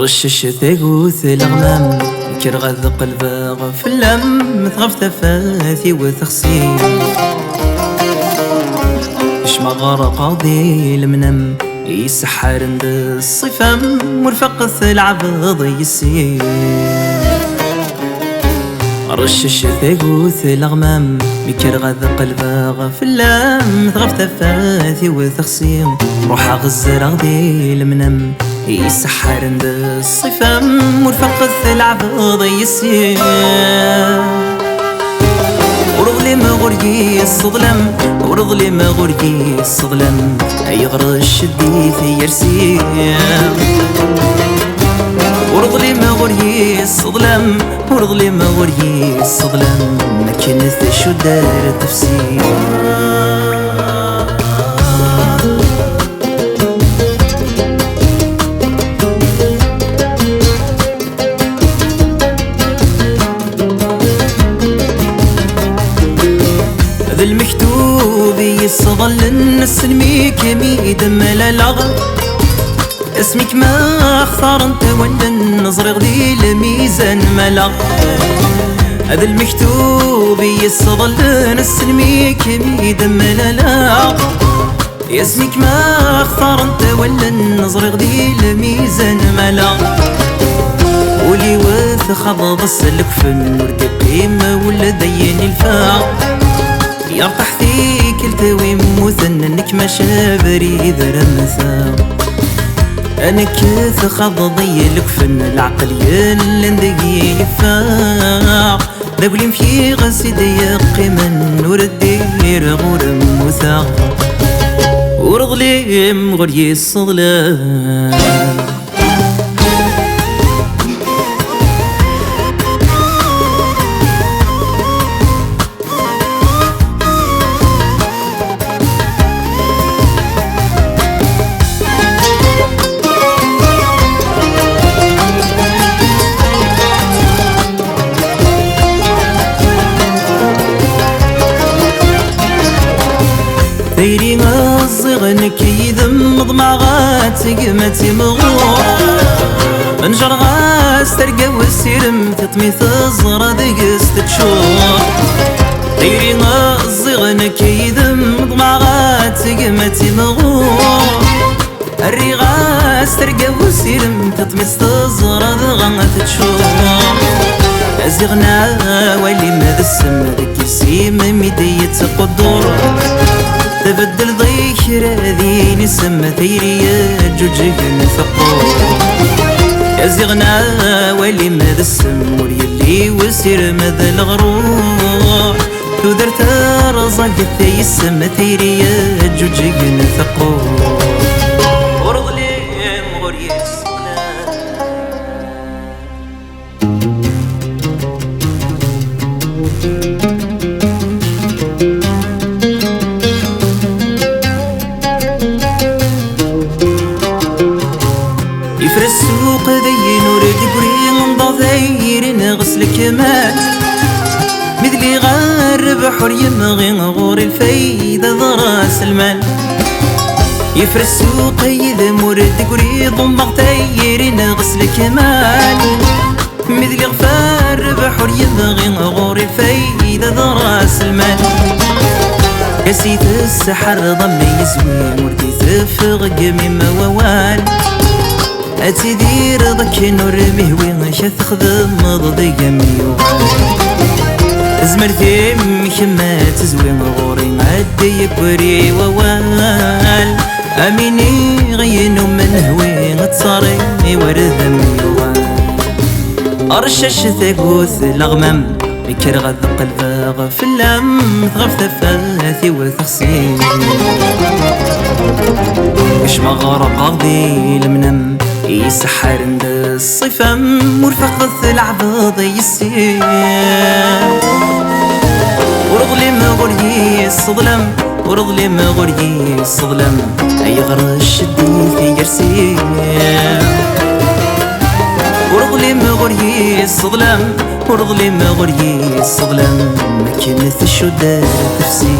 رشش ثقوث الغمام كرغذ قلبه غفلم تغف تفاثي وتخصيم اش ما غرق قاضي المنم يسحر عند الصفم مرفق العبض يسير رشش ثقوث الغمام كرغذ قلبه غفلم تغف تفاثي وتخصيم روح غزر غدي المنم يسحر عند الصفم مرفق العبض يسير ورغلي ما غرقي الصظلم ورغلي ما غرقي الصظلم يغرى الشديث يرسيم ورغلي ما غرقي الصظلم ورغلي ما غرقي الصظلم ما كنت شو دار تفسير المكتوب يصظل الناس الميك ميد ملالغ اسمك ما اختار انت ولا النظر غدي الميزان ملغ هذا المكتوب يصظل الناس الميك ميد ملالغ اسمك ما اختار انت ولا النظر غدي الميزان ملغ ولي وث خض السلك في النور دي قيمة ولا دين الفاق يرتاح فيك التوي مثنى انك ما شابري اذا رمثا انا كيف خض ضيلك فن العقل يلندقي يفاق داقلي مشي غسيدي قيمن وردير غور مثاق ورغلي مغري الصظلام ثيري غصغنك يذم ضمعات قمتي مغور انجر غاس ترقى والسيرم تطمي ثزرة دقست تشور ثيري غصغنك يذم ضمعات قمتي مغور الرغاس ترقى والسيرم تطمي ثزرة دغنت تشور ازغنا ولي ماذا السم ذك يسيم ميدية قدور تبدل ذكر ذي نسمة ثيرية جوجك نثقور ازغنا ولي ماذا السم يلي وسير ماذا الغروح تودرت رزق ثي السمة ثيرية جوجك نثقور ورغلي مغري يفرس السوق ذي نور دبري ضاذير نغسل كمال مثلي غار بحر يمغي غور الفايدة ضراس المال يفرس السوق ذي مور دبري ضاذير نغسل كمال مثلي غفار بحر يمغي غور الفايدة ضراس المال كسيت السحر ضمي يزوي وردي ثفغ قمي موال أتدير ضك نور مهوي شث خذم ضدي ميوغال زمرتي مكما تزوي غوري معدي يكوري ووال أميني غينو من هوي غتصاري ورد ميوغال أرشش ثقوث الأغمام بكر غذ قلبه غفلم تغف ثفاثي وتخصيم وش ما غرق قاضي المنم يسحر عند الصفم مرفق العبض يسير ورغلي ما غرقي الصظلم ورظلم غري الصظلم أي غرش الدين في يرسي ورظلم غري الصظلم ورظلم غري الصظلم ما كنت الشدة تفسير